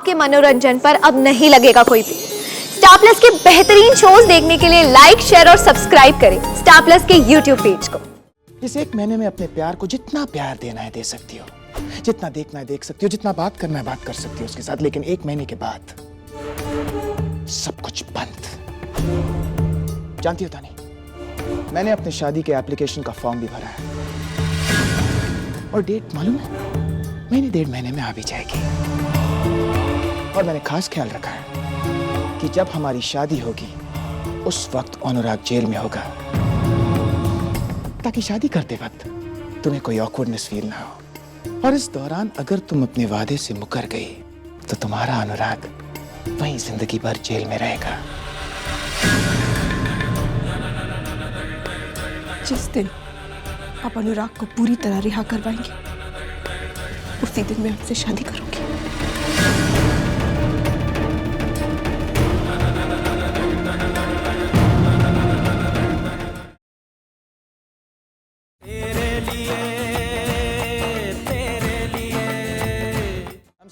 आपके मनोरंजन पर अब नहीं लगेगा कोई भी। स्टार प्लस के बेहतरीन शोज देखने के लिए लाइक, शेयर और सब्सक्राइब करें स्टार प्लस के यूट्यूब पेज को। इस एक महीने में अपने प्यार को जितना प्यार देना है दे सकती हो, जितना देखना है देख सकती हो, जितना बात करना है बात कर सकती हो उसके साथ, लेकिन एक महीने के बाद सब कुछ बंद। जानती हो तानी, मैंने अपने शादी के एप्लीकेशन का फॉर्म भी भरा है और डेट मालूम है, महीने 1.5 महीने में आ भी जाएगी। और मैंने खास ख्याल रखा है कि जब हमारी शादी होगी उस वक्त अनुराग जेल में होगा, ताकि शादी करते वक्त तुम्हें कोई ऑकवर्डनेस फील ना हो। और इस दौरान अगर तुम अपने वादे से मुकर गई तो तुम्हारा अनुराग वहीं जिंदगी भर जेल में रहेगा। जिस दिन आप अनुराग को पूरी तरह रिहा करवाएंगे उसी दिन मैं आपसे शादी करूंगी।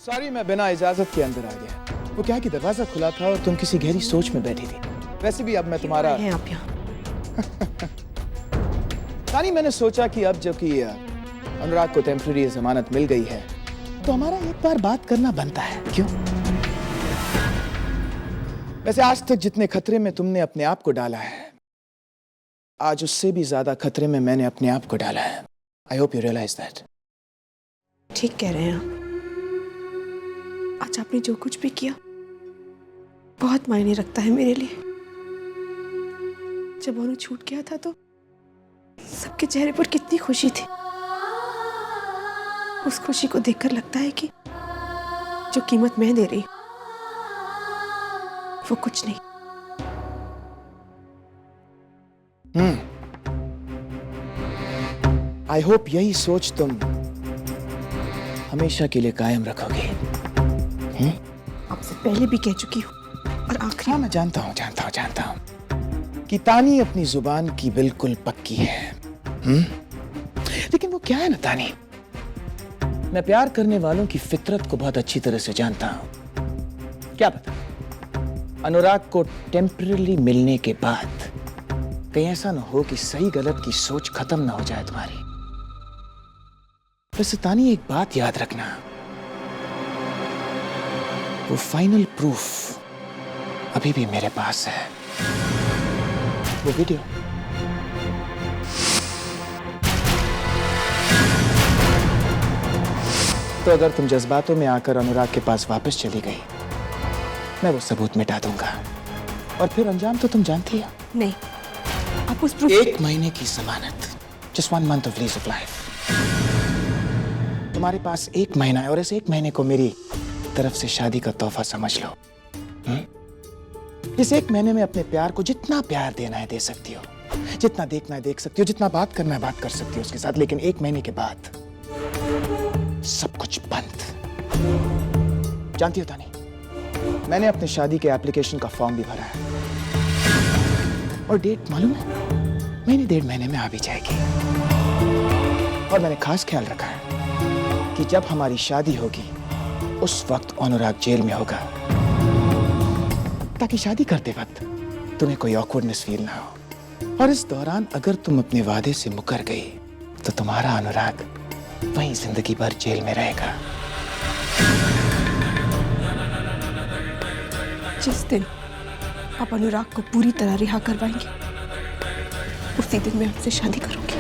सॉरी, मैं बिना इजाजत के अंदर आ गया। वो क्या है कि दरवाजा खुला था और तुम किसी गहरी सोच में बैठी थी। वैसे भी अब मैं तुम्हारा हैं आप यहाँ? तानी, मैंने सोचा कि अब जब कि अनुराग को टेम्पररी जमानत मिल गई है तो हमारा एक बार बात करना बनता है। क्यों? वैसे आज तक जितने खतरे में तुमने अपने आप को डाला है, आज उससे भी ज्यादा खतरे में मैंने अपने आप को डाला है। I hope you realise that. ठीक कह रहे हैं आप। आज आपने जो कुछ भी किया बहुत मायने रखता है मेरे लिए। जब अनु छूट गया था तो सबके चेहरे पर कितनी खुशी थी। उस खुशी को देखकर लगता है कि जो कीमत मैं दे रही वो कुछ नहीं। आई होप यही सोच तुम हमेशा के लिए कायम रखोगे। आपसे पहले भी कह चुकी हूँ और आखिरी। हाँ, मैं जानता हूँ कि तानी अपनी जुबान की बिल्कुल पक्की है। लेकिन वो क्या है ना तानी, मैं प्यार करने वालों की फितरत को बहुत अच्छी तरह से जानता हूं। क्या पता अनुराग को टेम्पररी मिलने के बाद कहीं ऐसा ना हो कि सही गलत की सोच खत्म ना हो जाए तुम्हारी। वैसे तानी, एक बात याद रखना, वो फाइनल प्रूफ अभी भी मेरे पास है। वो वीडियो। तो अगर तुम जज्बातों में आकर अनुराग के पास वापस चली गई, मैं वो सबूत मिटा दूंगा और फिर अंजाम तो तुम जानती हो। नहीं, आप उस प्रूफ। 1 महीने की जमानत, just 1 month of lease of life. तुम्हारे पास 1 महीना है और इस 1 महीने को मेरी तरफ से शादी का तोहफा समझ लो। इस 1 महीने में अपने प्यार को जितना प्यार देना है दे सकती हो, जितना देखना है देख सकती हो, जितना बात करना है बात कर सकती हो उसके साथ, लेकिन 1 महीने के बाद सब कुछ बंद। जानती हो तानी, मैंने अपने शादी के एप्लीकेशन का फॉर्म भी भरा है और डेट मालूम है, महीने 1.5 महीने में आ भी जाएगी। और मैंने खास ख्याल रखा है कि जब हमारी शादी होगी उस वक्त अनुराग जेल में होगा, ताकि शादी करते वक्त तुम्हें कोई ऑकवर्डनेस फील ना हो। और इस दौरान अगर तुम अपने वादे से मुकर गई तो तुम्हारा अनुराग वहीं जिंदगी भर जेल में रहेगा। जिस दिन आप अनुराग को पूरी तरह रिहा करवाएंगे उसी दिन मैं आपसे शादी करूंगी।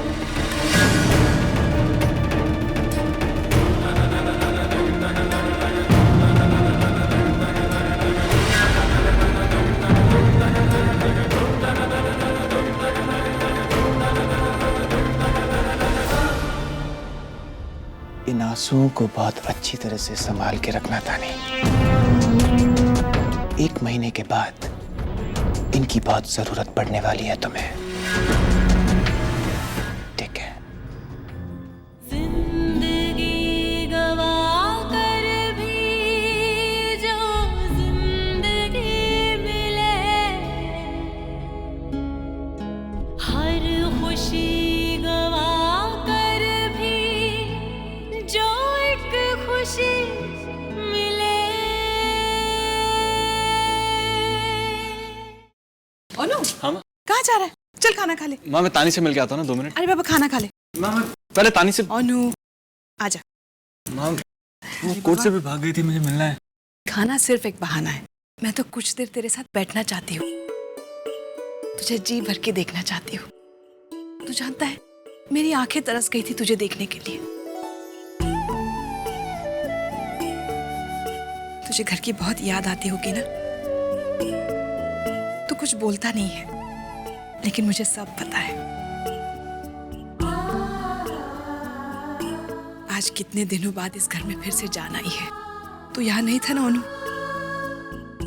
इन आंसुओं को बहुत अच्छी तरह से संभाल के रखना तानी। 1 महीने के बाद इनकी बहुत जरूरत पड़ने वाली है तुम्हें। ठीक है? जिंदगी गवा कर भी जो जिंदगी मिले, हर खुशी गवा कर भी जो एक खुशी मिले। हाँ माँ। कहाँ जा रहा है? चल खाना खा ले। माँ मैं तानी से मिल के आता हूँ ना 2 मिनट। अरे बाबा खाना खा ले। माँ मैं पहले तानी से। अनु आजा। माँ वो कोर्ट से भी भाग गई थी, मुझे मिलना है। खाना सिर्फ एक बहाना है। मैं तो कुछ देर तेरे साथ बैठना चाहती हूँ, तुझे जी भर के देखना चाहती हूँ। तू जानता है मेरी आंखें तरस गई थी तुझे देखने के लिए। तुझे घर की बहुत याद आती होगी ना। तू कुछ बोलता नहीं है लेकिन मुझे सब पता है। आज कितने दिनों बाद इस घर में फिर से जाना ही है। तू यहाँ नहीं था ना अनु,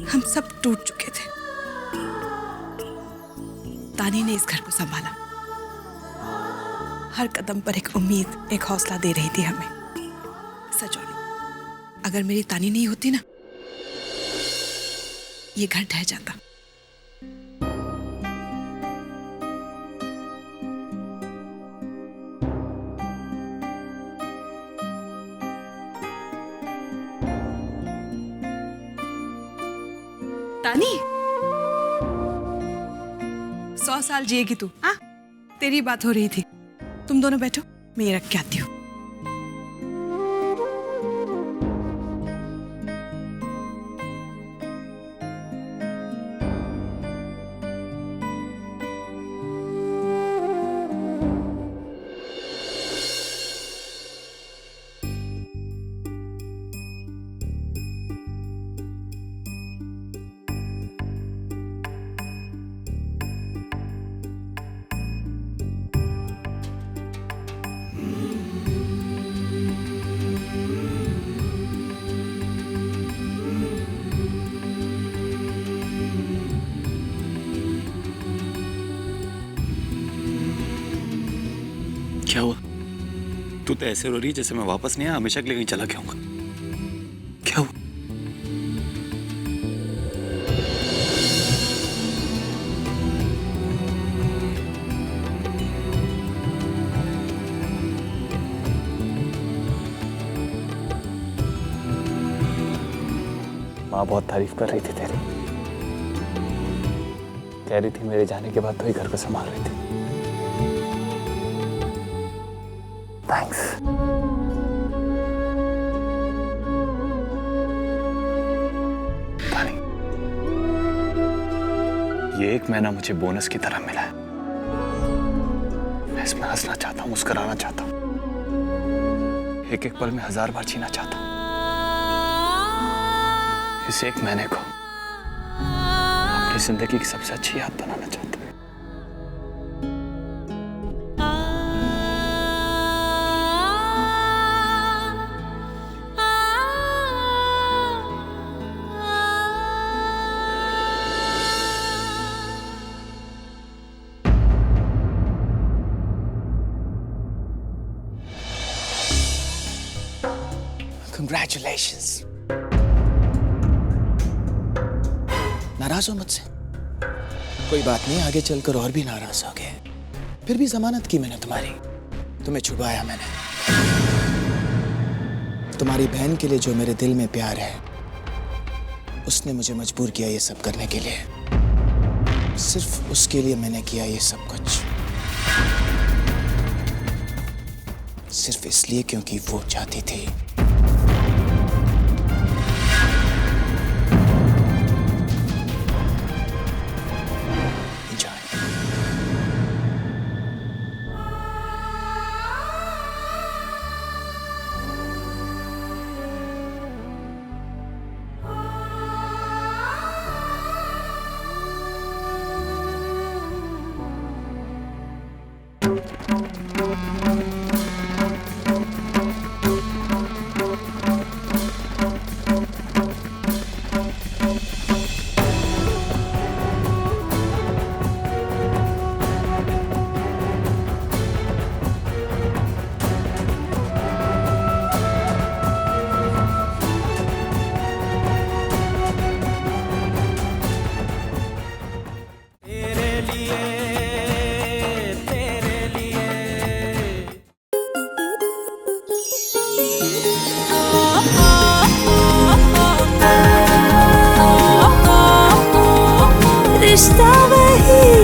हम सब टूट चुके थे। तानी ने इस घर को संभाला, हर कदम पर एक उम्मीद, एक हौसला दे रही थी हमें। सच अनु, अगर मेरी तानी नहीं होती ना, ये घर ढह जाता। तानी 100 साल जिएगी तू। हाँ तेरी बात हो रही थी। तुम दोनों बैठो, मैं ये रख के आती हूँ। क्या हुआ? तू तो ऐसे रो रही है जैसे मैं वापस नहीं आया, हमेशा के लिए कहीं चला गया हूँ। क्या हुआ? माँ बहुत तारीफ कर रही थी तेरी, कह रही थी मेरे जाने के बाद तो ही घर को संभाल रही थी। थैंक्स। तानी, ये 1 महीना मुझे बोनस की तरह मिला है। मैं इसमें हंसना चाहता हूँ, मुस्कुराना चाहता हूँ, एक एक पल में 1000 बार जीना चाहता हूँ। इस 1 महीने को अपनी जिंदगी की सबसे अच्छी याद बनाना चाहता हूँ। Congratulations. नाराज हो मुझसे? कोई बात नहीं, आगे चलकर और भी नाराज हो गए। फिर भी जमानत की मैंने तुम्हारी, तुम्हें छुपाया मैंने। तुम्हारी बहन के लिए जो मेरे दिल में प्यार है, उसने मुझे मजबूर किया ये सब करने के लिए। सिर्फ उसके लिए मैंने किया ये सब कुछ, सिर्फ इसलिए क्योंकि वो चाहती थी। रिश्ता वही